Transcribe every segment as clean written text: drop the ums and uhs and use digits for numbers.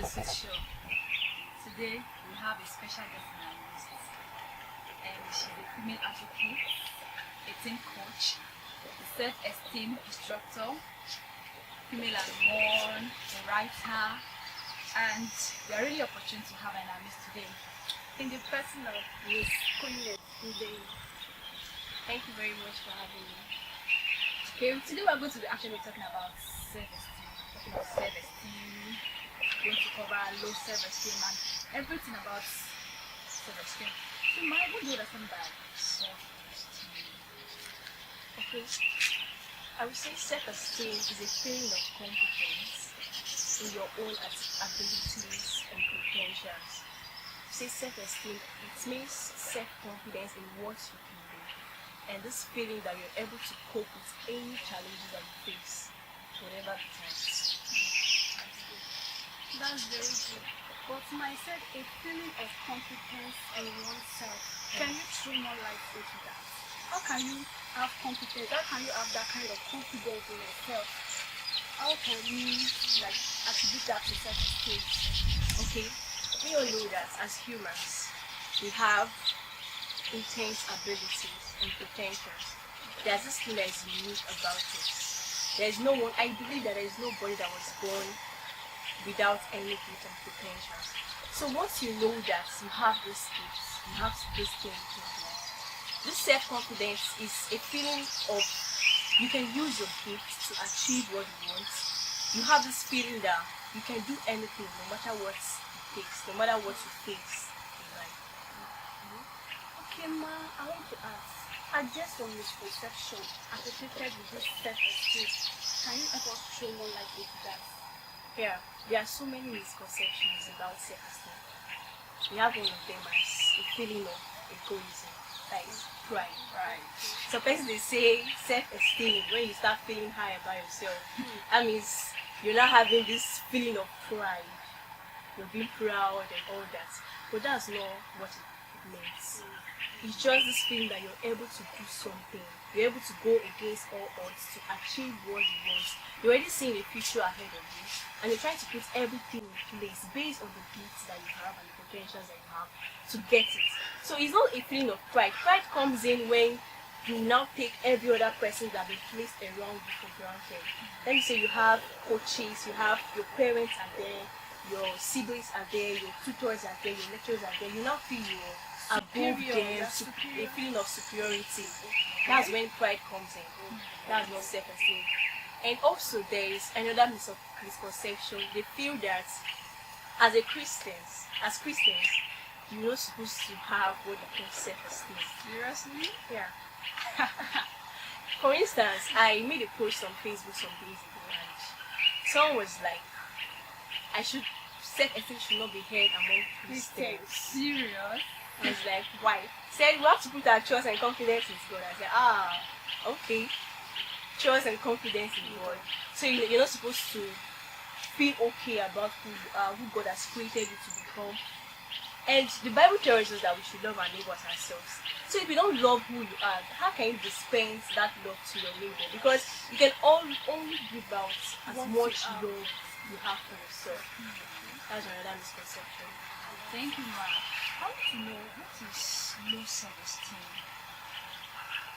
Swit show. Today we have a special guest in our midst, and she's a female advocate, a team coach, a self-esteem instructor, female and more, a writer, and we are really opportune to have her in our midst today. In the person of Miss Queen today. Thank you very much for having me. Okay, today we are going to be actually talking about self-esteem, going to cover low self-esteem and everything about self-esteem. So, what do you understand by self-esteem? Okay. I would say self-esteem is a feeling of competence in your own abilities and potentials. Say self-esteem, it means self-confidence in what you can do, and this feeling that you're able to cope with any challenges that you face, whatever the times. That's very good. But myself, a feeling of competence in oneself. Can you throw more light into that? How can you have competence? How can you have that kind of confidence in yourself? How can you attribute that to self-esteem? Okay, we all know that as humans, we have intense abilities and potentials. There's this thing that is unique about us. There's no one, I believe that there is nobody that was born without any gift and potentials. So once you know that you have this gift, you have this thing to do. This self-confidence is a feeling of you can use your gift to achieve what you want. You have this feeling that you can do anything no matter what it takes, no matter what you face in life. Okay, ma, I want to ask, are there some misconceptions associated with this self-esteem? Can you help us throw more light into that? Yeah, there are so many misconceptions about self-esteem. We have one of them as a feeling of egoism, that is pride. Right. So person they say self-esteem when you start feeling high about yourself. That means you're not having this feeling of pride. You're being proud and all that. But that's not what it means. It's just this feeling that you're able to do something. You're able to go against all odds to achieve what you want. You're already seeing a future ahead of you, and you're trying to put everything in place based on the gifts that you have and the potentials that you have to get it. So it's not a feeling of pride. Pride comes in when you now take every other person that been placed around you for granted. Let me say you have coaches, you have your parents are there, your siblings are there, your tutors are there, your lecturers are there. You now feel you're above them, a feeling of superiority. That's when pride comes in. That's not self-esteem. And also there is another misconception. They feel that as Christians, you're not supposed to have what they call self-esteem. Seriously? Yeah. For instance, I made a post on Facebook some days ago, and someone was like, self-esteem should not be held among Christians. Serious? I was like, why? Said we have to put our trust and confidence in God. I said, okay. Trust and confidence in God. So you're not supposed to feel okay about who you are, who God has created you to become. And the Bible tells us that we should love our neighbors ourselves. So if you don't love who you are, how can you dispense that love to your neighbor? Because you can only give out as much love you have for yourself. That's another misconception. Thank you, ma. I want to know what is low self-esteem.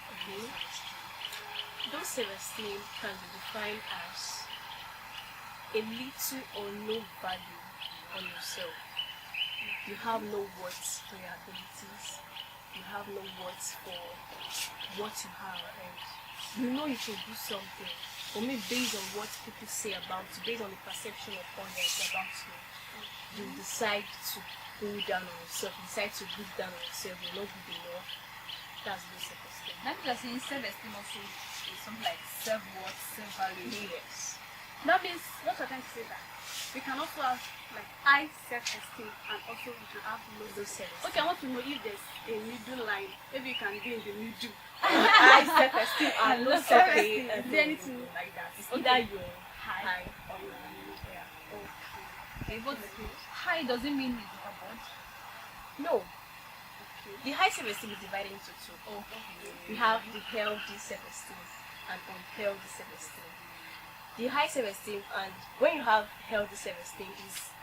Okay. Low self-esteem can be defined as a little or no value on yourself. You have no worth for your abilities. You have no worth for what you have, and you know you can do something, but maybe based on what people say about you, based on the perception of others about you, you decide to go down on yourself, you decide to look down on yourself, you're not good enough. That's low self-esteem. That means you're saying self-esteem also is something like self-worth, self-value. Yes. That means, what I'm trying to say that we can also have high self-esteem and also we can have low self-esteem. Okay, I want to know if there's a middle line. Maybe you can be in the middle. High self-esteem and low self-esteem. Is there anything like that? It's either you're high or you're low. Yeah. Okay, but high doesn't mean it's above. No. The high self-esteem is divided into two. We have the healthy self-esteem and unhealthy self-esteem. the high self-esteem, and when you have healthy self-esteem,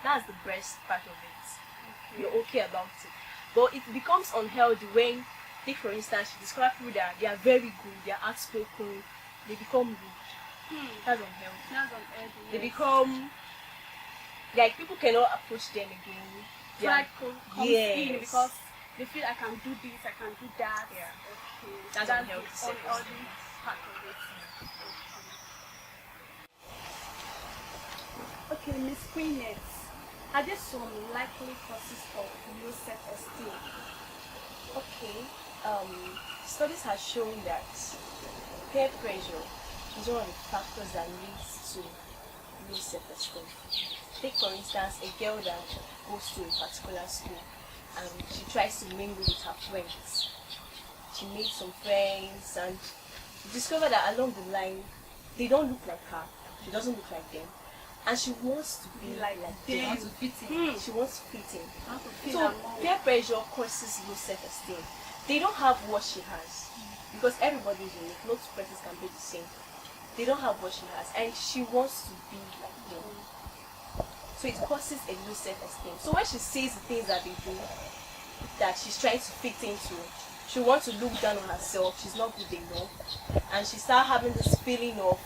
that's the best part of it. You're okay about it. But it becomes unhealthy when, take for instance, you describe people that they are very good, they are outspoken, they become rude. That's unhealthy. That's unhealthy. They become like people cannot approach them again. Pride comes in Yes. because they feel I can do this, I can do that. Yeah. Okay. That's unhealthy the self-esteem. unhealthy part of it. Okay, Miss Queenet, are there some likely causes of low self-esteem? Okay. Studies have shown that peer pressure is one of the factors that leads to low self-esteem. Take for instance a girl that goes to a particular school and she tries to mingle with her friends. She meets some friends and discover that along the line they don't look like her. She doesn't look like them. And she wants to be like They them. want to fit in. She wants to fit in. How to feel So among peer pressure causes low self-esteem. They don't have what she has because everybody is unique. No two persons can be the same. They don't have what she has, and she wants to be like them. So it causes a low self-esteem. So when she sees the things that they do, that she's trying to fit into, she wants to look down on herself. She's not good enough, and she starts having this feeling of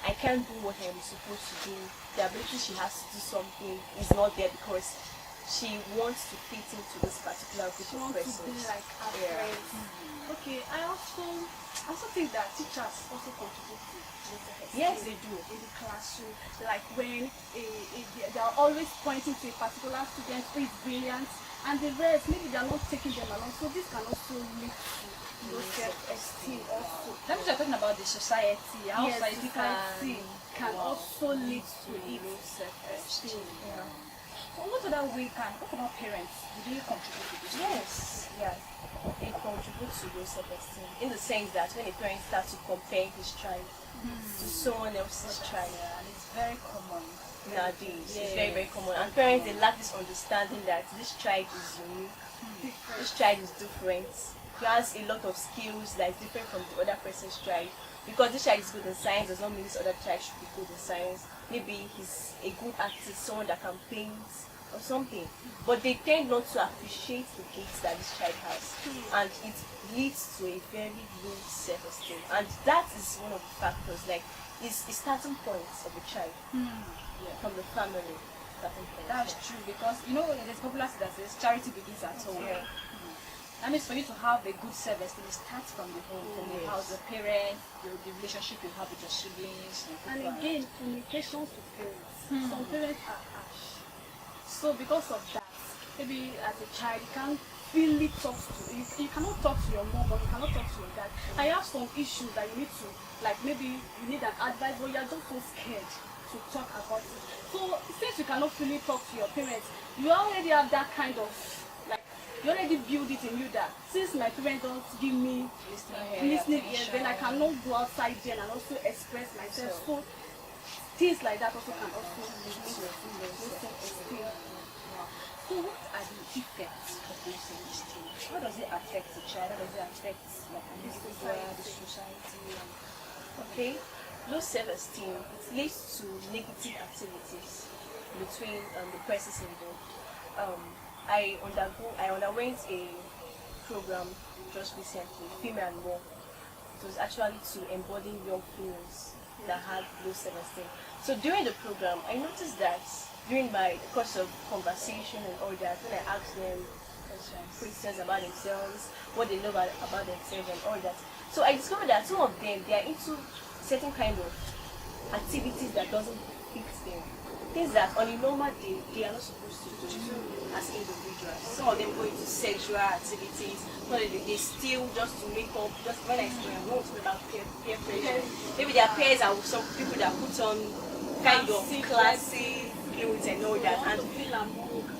I can't do what I'm supposed to do. The ability she has to do something is not there because she wants to fit into this particular group she of wants to persons. be like her Yeah. friends. Okay, I also think that teachers also contribute to low self-esteem. Yes, they do. In the classroom, like when they are always pointing to a particular student who is brilliant, and the rest maybe they are not taking them along. So this can also lead to low self-esteem also. That means you're talking about the society. How Yes, society society can wow, also lead to it. low self-esteem. Yeah. So what about parents? Do they contribute to this? Yes, yeah. It contributes to low self-esteem in the sense that when a parent starts to compare his child to someone else's child And it's very common. nowadays, it's Yeah. very, very common. And parents, they lack this understanding that this child is unique, this child is different. He has a lot of skills that is different from the other person's child. Because this child is good in science does not mean this other child should be good in science. Maybe he's a good artist, someone that can paint or something. But they tend not to appreciate the gifts that this child has. And it leads to a very low self-esteem. And that is one of the factors, like, is the starting points of a child from the family. Starting point. That's true because there's a popular saying that says charity begins at home. Yeah. That means for you to have a good service, it starts from the home, from the Yes. house, the parents, the relationship you have with your siblings. And people again, communication to parents. Some parents are harsh. So because of that, maybe as a child you can't really talk to you cannot talk to your mom or you cannot talk to your dad. I have some issues that you need to, like maybe you need an advice but you're just so scared to talk about it. So since you cannot really talk to your parents, you already have that kind of, like, you already build it in you that since my parents don't give me listening ears, then I cannot go outside there and also express myself. So things like that also can also lead to low self-esteem. So what are the effects of low self-esteem? How does it affect the child? How does it affect like an individual, the society? Okay, low self-esteem, it leads to negative activities between the persons involved. I underwent a program just recently, Female and More. It was actually to embody young females that had low self-esteem. So during the program, I noticed that during my course of conversation and all that, when I asked them questions about themselves, what they know about themselves and all that, so I discovered that some of them, they are into certain kind of activities that doesn't fit them. Things that on a normal day they are not supposed to do as individuals. Some of them go into sexual activities, some of them they steal just to make up. Just when I want to talk about peer pressure. Maybe their peers are some people that put on kind of classy clothes and all that, and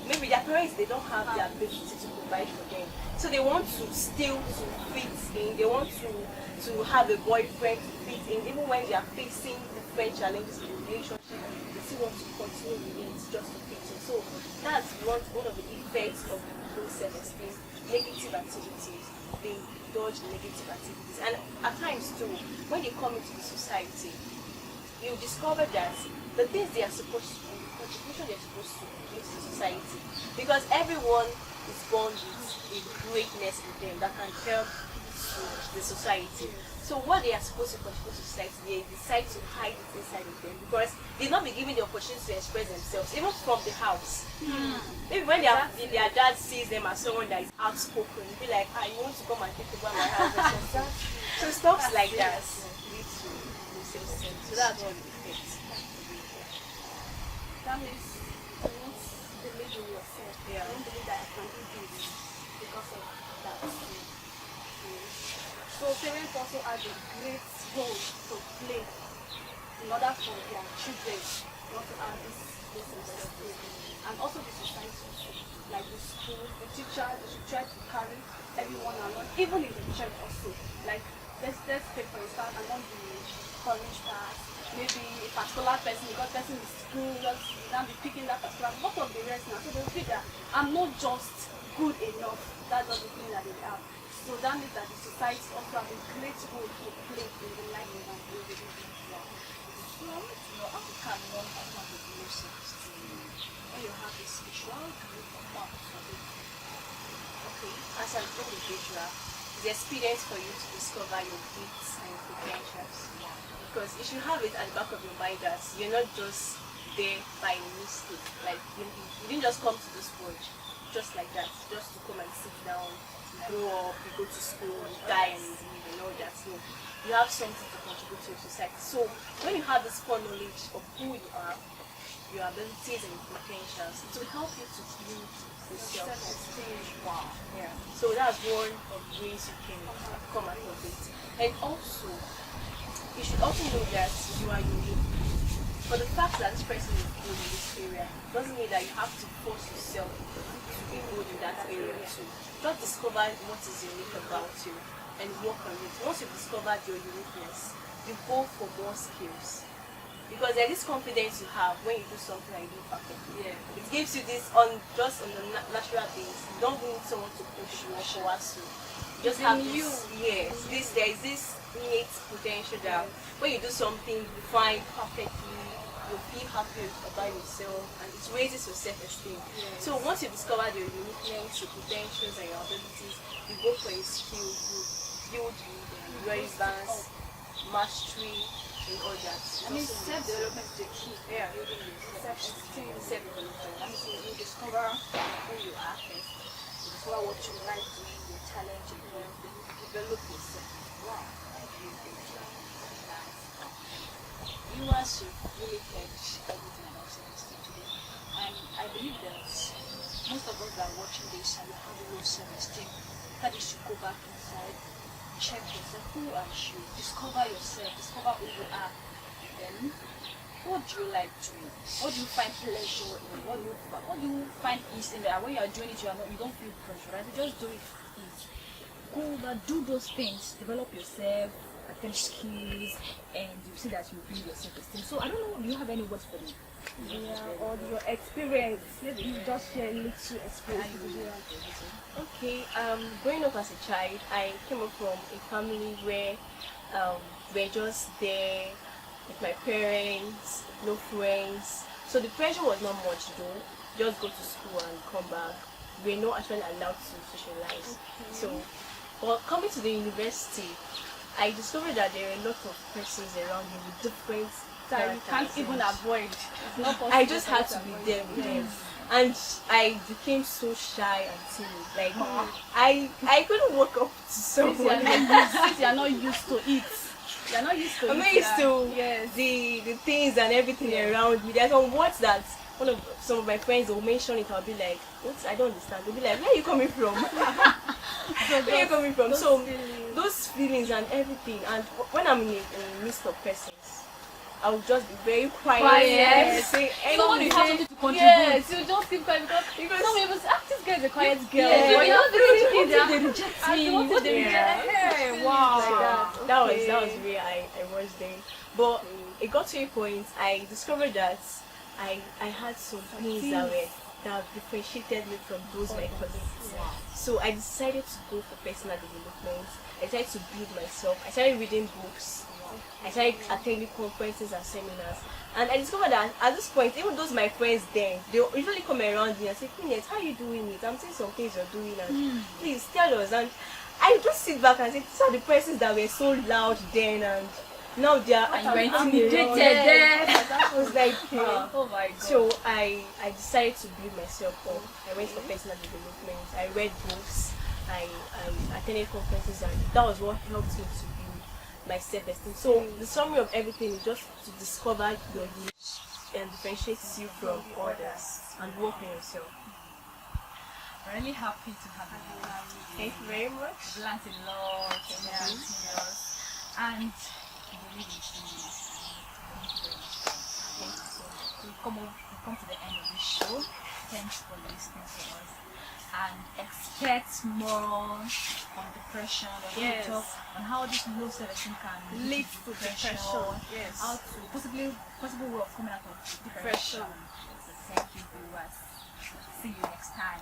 maybe their parents, they don't have the ability to provide for them. So they want to steal to fit in, they want to have a boyfriend to fit in, even when they are facing different challenges in the relationship, they still want to continue with it just to fit in. So that's one of the effects of low self-esteem, negative activities. They dodge negative activities. And at times too, when they come into the society, you discover that the things they are supposed to do, the contribution they're supposed to give to society, because everyone is born with a greatness in them that can help the society. So what they are supposed to contribute to society, they decide to hide it inside of them because they'll not be given the opportunity to express themselves, even from the house. Maybe when their dad sees them as someone that is outspoken, be like, you want to come and take over my house or something. So stuff like that lead to low self-esteem. So that's what it affects. That means you won't believe in yourself. Yeah. You don't believe that I can do this because of that. So parents also have a great role to play in order for their children not to have this self-esteem. And also the society, like the school, the teacher, they should try to carry everyone along, even in the church also. Like let's take for instance among the college class, maybe a particular person, because person is school, just now be picking that particular, most of the rest now, so they'll feel that I'm not just good enough, that's not the thing that they have. So that means that the society also has a great role to play in the life of an individual. So I want to know how can one have a low self-esteem? When you have this issue, how can you come out from it? Okay, as an individual, the experience for you to discover your gifts and your potentials. Because you should have it at the back of your mind that you're not just there by mistake. Like you didn't just come to this world just like that, just to come and sit down, grow up, you go to school, you die and leave and all that. No, you have something to contribute to your society. So when you have this knowledge of who you are, your abilities and your potentials, it will help you to build the self-esteem. Wow. Yeah. So that's one of the ways you can come out of it. And also, you should also know that you are unique. For the fact that this person is good in this area doesn't mean that you have to force yourself to be good in that area too. Just discover what is unique about you and work on it. Once you've discovered your uniqueness, you go for more skills. Because there's this confidence you have when you do something and you do it perfectly. Yeah. It gives you this just on the natural things. You don't need someone to push you or coerce you. You just have this, yes, there is this innate potential that when you do something you find perfectly, you feel happy about yourself and it raises your self-esteem. Yes. So once you discover your uniqueness, your potentials and your abilities, you go for a skill, you build relevance, mastery, and all that. I mean, self-development is the key. Yeah. Self-esteem. Self-development. That means you discover who you are first. You discover what you like doing, your talent, you develop yourself. Wow. Viewers should really catch everything about self-esteem today. And I believe that most of us that are watching this and you have a low self-esteem, that you should go back inside, check yourself, who are you, discover yourself, discover who you are. Then, what do you like doing? What do you find pleasure in? What do you find ease in there? When you are doing it, you don't feel pressure, right? You just do it with ease. Go over, do those things, develop yourself, attain skills, and you see that you build your self-esteem. So I don't know, do you have any words for me? Yeah, or your experience. Maybe you just share a little experience. Okay, growing up as a child, I came up from a family where we're just there with my parents, no friends. So the pressure was not much though. Just go to school and come back. We're not actually allowed to socialize. Okay. So, but coming to the university, I discovered that there are a lot of persons around me with different that you can't even avoid. It's not possible. I just had to be there with them. And I became so shy and timid. Like I couldn't walk up to someone. Since you are not used to it. You are not used to it. I'm not used to yes. the things and everything around me. There's some words that some of my friends will mention it. I'll be like, what? I don't understand. They'll be like, where are you coming from? Where are you coming from? So those feelings and everything. And when I'm in a midst of persons, I will just be very quiet. Yes. Say someone you have something to contribute. Yes, you just keep quiet because some people say, this girl is a quiet girl. Yeah, but you don't think they reject me. What they reject? Hey, wow. Like that was where I was there. But it got to a point I discovered that I had some things that were that differentiated me from those my colleagues. Wow. So I decided to go for personal development. I decided to build myself. I started reading books. I started attending conferences and seminars. And I discovered that at this point, even those my friends then, they usually come around me and say, Queen, how are you doing it? I'm seeing some things you're doing, and please tell us. And I just sit back and say, these are the persons that were so loud then, and now they are And you were intimidated. intimidated then. I was like, Oh my God. so I decided to build myself up. I went for personal development. I read books. I attended conferences, and that was what helped me to build my self-esteem. So the summary of everything is just to discover your niche and differentiates you from others and work on yourself. I'm really happy to have you. Thank you very much. I've learned a lot from materials, and I believe in you. Thank you so much. We've come to the end of this show. Thanks for listening to us, and expect more on depression, Yes. talk on how this low self-esteem can Lead to depression. Yes. how to possible way of coming out of depression. Depression. So thank you, viewers. See you next time.